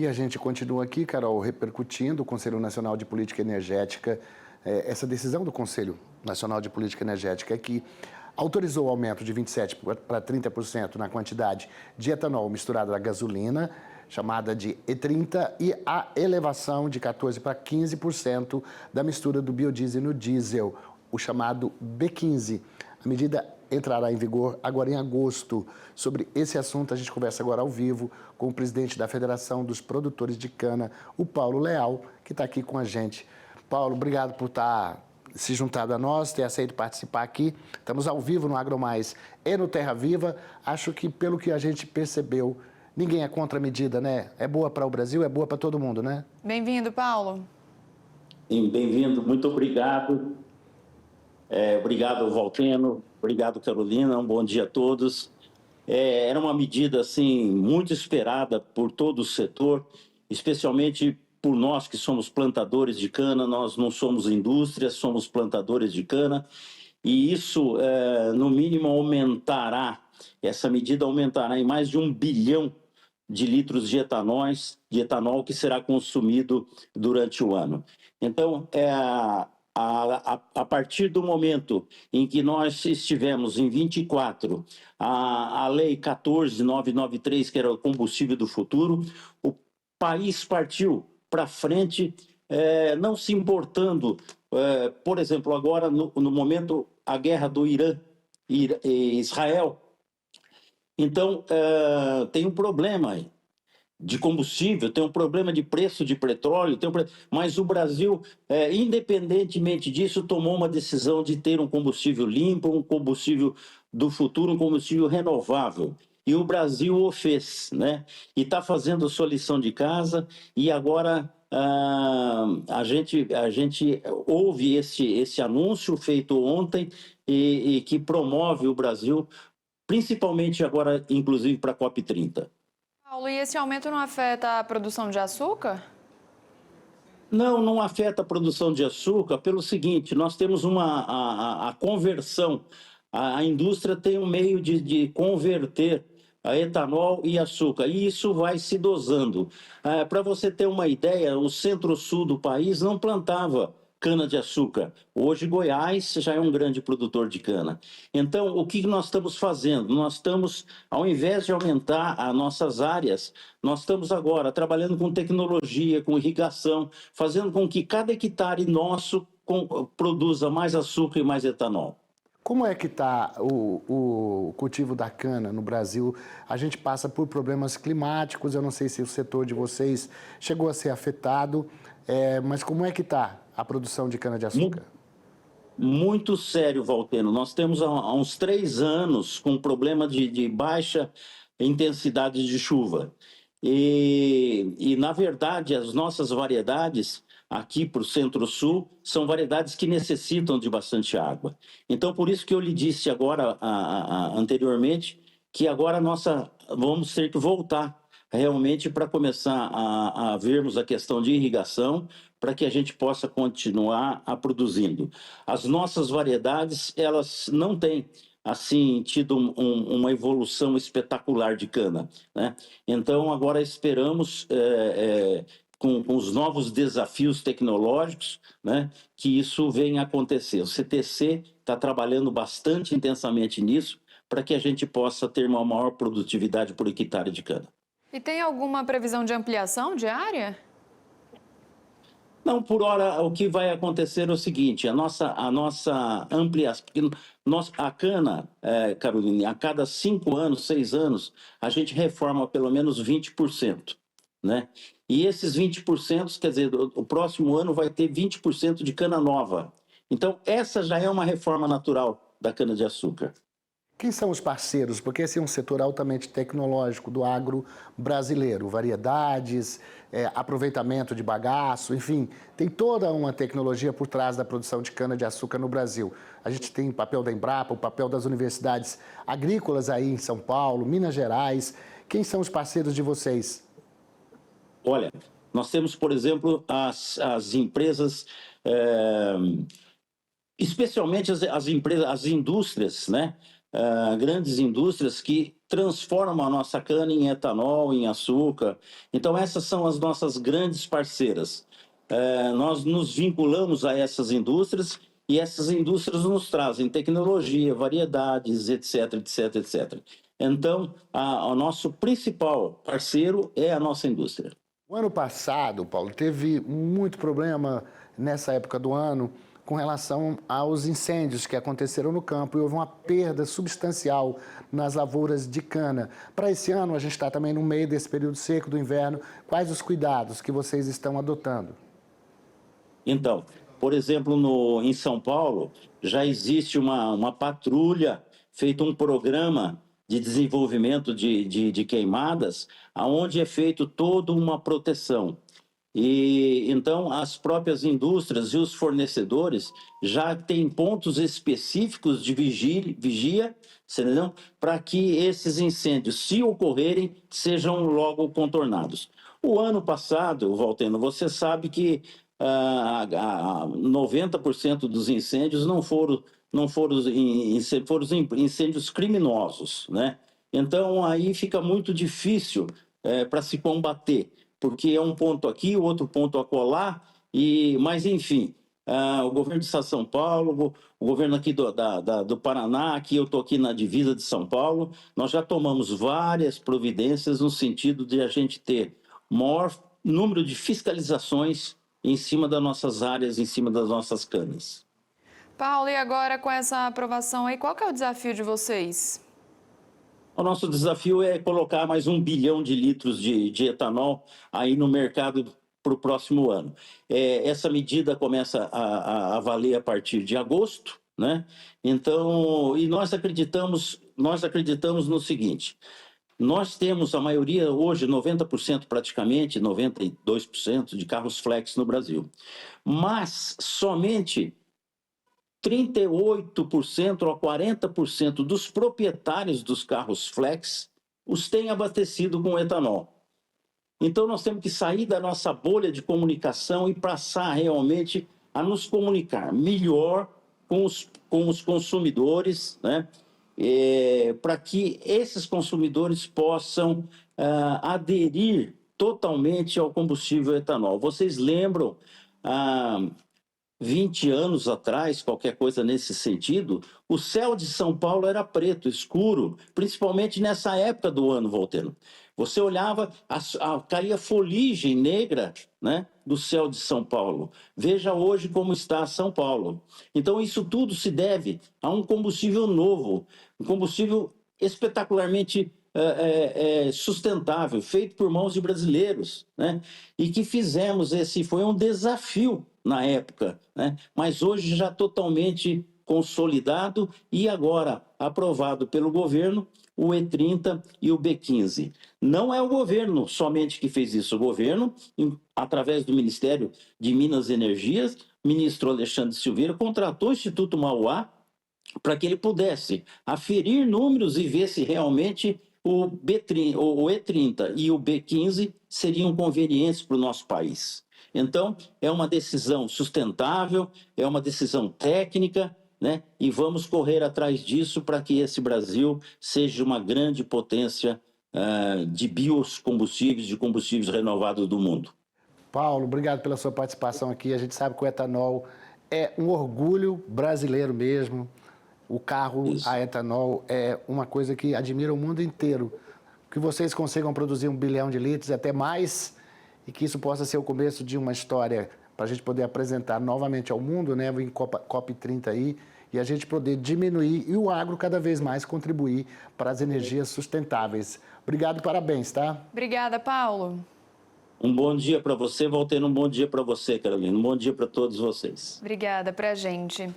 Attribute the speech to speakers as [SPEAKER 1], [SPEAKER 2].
[SPEAKER 1] E a gente continua aqui, Carol, repercutindo o Conselho Nacional de Política Energética. Essa decisão do Conselho Nacional de Política Energética é que autorizou o aumento de 27% para 30% na quantidade de etanol misturado à gasolina, chamada de E30, e a elevação de 14% para 15% da mistura do biodiesel no diesel, o chamado B15. A medida entrará em vigor agora em agosto. Sobre esse assunto, a gente conversa agora ao vivo com o presidente da Federação dos Produtores de Cana, o Paulo Leal, que está aqui com a gente. Paulo, obrigado por estar se juntado a nós, ter aceito participar aqui. Estamos ao vivo no AgroMais e no Terra Viva. Acho que, pelo que a gente percebeu, ninguém é contra a medida, né? É boa para o Brasil, é boa para todo mundo, né?
[SPEAKER 2] Bem-vindo, Paulo.
[SPEAKER 3] Bem-vindo, muito obrigado. Obrigado, Valteno. Obrigado, Carolina. Um bom dia a todos. Era uma medida assim muito esperada por todo o setor, especialmente por nós que somos plantadores de cana. Nós não somos indústria, somos plantadores de cana. E isso, no mínimo, aumentará, essa medida aumentará em mais de 1 bilhão de litros de etanol que será consumido durante o ano. Então, a partir do momento em que nós estivemos em 24, a Lei 14.993, que era o combustível do futuro, o país partiu para frente, não se importando, por exemplo, agora no momento, a guerra do Irã e Israel. Então, tem um problema aí de combustível, tem um problema de preço de petróleo, mas o Brasil, independentemente disso, tomou uma decisão de ter um combustível limpo, um combustível do futuro, um combustível renovável. E o Brasil o fez, né? E está fazendo a sua lição de casa, e agora a gente ouve esse anúncio feito ontem e que promove o Brasil, principalmente agora, inclusive, para a COP30.
[SPEAKER 2] Paulo, e esse aumento não afeta a produção de açúcar?
[SPEAKER 3] Não afeta a produção de açúcar pelo seguinte, nós temos a conversão, a indústria tem um meio de converter a etanol e açúcar, e isso vai se dosando. Para você ter uma ideia, o centro-sul do país não plantava cana-de-açúcar. Hoje, Goiás já é um grande produtor de cana. Então, o que nós estamos fazendo? Nós estamos, ao invés de aumentar as nossas áreas, nós estamos agora trabalhando com tecnologia, com irrigação, fazendo com que cada hectare nosso produza mais açúcar e mais etanol.
[SPEAKER 1] Como é que está o cultivo da cana no Brasil? A gente passa por problemas climáticos, eu não sei se o setor de vocês chegou a ser afetado, mas como é que está a produção de cana-de-açúcar?
[SPEAKER 3] Muito sério, Valteno. Nós temos há uns 3 anos com problema de baixa intensidade de chuva. E, na verdade, as nossas variedades aqui para o Centro-Sul são variedades que necessitam de bastante água. Então, por isso que eu lhe disse agora, anteriormente, que agora vamos ter que voltar realmente para começar a vermos a questão de irrigação, para que a gente possa continuar produzindo. As nossas variedades, elas não têm assim tido uma evolução espetacular de cana, né? Então agora esperamos com os novos desafios tecnológicos, né, que isso venha a acontecer. O CTC está trabalhando bastante intensamente nisso para que a gente possa ter uma maior produtividade por hectare de cana.
[SPEAKER 2] E tem alguma previsão de ampliação de área?
[SPEAKER 3] Não, por hora, o que vai acontecer é o seguinte, a nossa ampliação, porque a cana, Carolina, a cada 5 anos, 6 anos, a gente reforma pelo menos 20%, né? E esses 20%, quer dizer, o próximo ano vai ter 20% de cana nova. Então, essa já é uma reforma natural da cana-de-açúcar.
[SPEAKER 1] Quem são os parceiros? Porque esse é um setor altamente tecnológico do agro brasileiro. Variedades, aproveitamento de bagaço, enfim, tem toda uma tecnologia por trás da produção de cana-de-açúcar no Brasil. A gente tem o papel da Embrapa, o papel das universidades agrícolas aí em São Paulo, Minas Gerais. Quem são os parceiros de vocês?
[SPEAKER 3] Olha, nós temos, por exemplo, as empresas, especialmente as indústrias, né? Grandes indústrias que transformam a nossa cana em etanol, em açúcar. Então, essas são as nossas grandes parceiras. Nós nos vinculamos a essas indústrias e essas indústrias nos trazem tecnologia, variedades, etc, etc, etc. Então, o nosso principal parceiro é a nossa indústria.
[SPEAKER 1] O ano passado, Paulo, teve muito problema nessa época do ano com relação aos incêndios que aconteceram no campo e houve uma perda substancial nas lavouras de cana. Para esse ano, a gente está também no meio desse período seco do inverno. Quais os cuidados que vocês estão adotando?
[SPEAKER 3] Então, por exemplo, em São Paulo, já existe uma patrulha, feito um programa de desenvolvimento de queimadas, onde é feito toda uma proteção. E então as próprias indústrias e os fornecedores já têm pontos específicos de vigia, para que esses incêndios, se ocorrerem, sejam logo contornados. O ano passado, Valteno, você sabe que 90% dos incêndios foram incêndios criminosos, né? Então aí fica muito difícil para se combater, porque é um ponto aqui, o outro ponto acolá, mas enfim, o governo de São Paulo, o governo aqui do Paraná, aqui eu estou aqui na divisa de São Paulo, nós já tomamos várias providências no sentido de a gente ter maior número de fiscalizações em cima das nossas áreas, em cima das nossas canas.
[SPEAKER 2] Paulo, e agora com essa aprovação aí, qual que é o desafio de vocês?
[SPEAKER 3] O nosso desafio é colocar mais 1 bilhão de litros de etanol aí no mercado para o próximo ano. Essa medida começa a valer a partir de agosto, né? Então, e nós acreditamos no seguinte: nós temos a maioria hoje, 90% praticamente, 92% de carros flex no Brasil, mas somente 38% a 40% dos proprietários dos carros flex os têm abastecido com etanol. Então nós temos que sair da nossa bolha de comunicação e passar realmente a nos comunicar melhor com os consumidores, né? Para que esses consumidores possam aderir totalmente ao combustível etanol. Vocês lembram 20 anos atrás, qualquer coisa nesse sentido, o céu de São Paulo era preto, escuro, principalmente nessa época do ano, Valteno. Você olhava, caía fuligem negra, né, do céu de São Paulo. Veja hoje como está São Paulo. Então isso tudo se deve a um combustível novo, um combustível espetacularmente sustentável, feito por mãos de brasileiros, né? E que foi um desafio na época, né? Mas hoje já totalmente consolidado e agora aprovado pelo governo, o E30 e o B15. Não é o governo somente que fez isso, o governo, através do Ministério de Minas e Energias, o ministro Alexandre Silveira contratou o Instituto Mauá para que ele pudesse aferir números e ver se realmente o E30 e o B15 seriam convenientes para o nosso país. Então, é uma decisão sustentável, é uma decisão técnica, né? E vamos correr atrás disso para que esse Brasil seja uma grande potência de biocombustíveis, de combustíveis renováveis do mundo.
[SPEAKER 1] Paulo, obrigado pela sua participação aqui. A gente sabe que o etanol é um orgulho brasileiro mesmo. O carro a etanol é uma coisa que admira o mundo inteiro. Que vocês consigam produzir 1 bilhão de litros, até mais, e que isso possa ser o começo de uma história para a gente poder apresentar novamente ao mundo, né, em COP30 aí, e a gente poder diminuir e o agro cada vez mais contribuir para as energias sustentáveis. Obrigado e parabéns, tá?
[SPEAKER 2] Obrigada, Paulo.
[SPEAKER 3] Um bom dia para você, Valteno, um bom dia para você, Carolina, um bom dia para todos vocês.
[SPEAKER 2] Obrigada pra gente.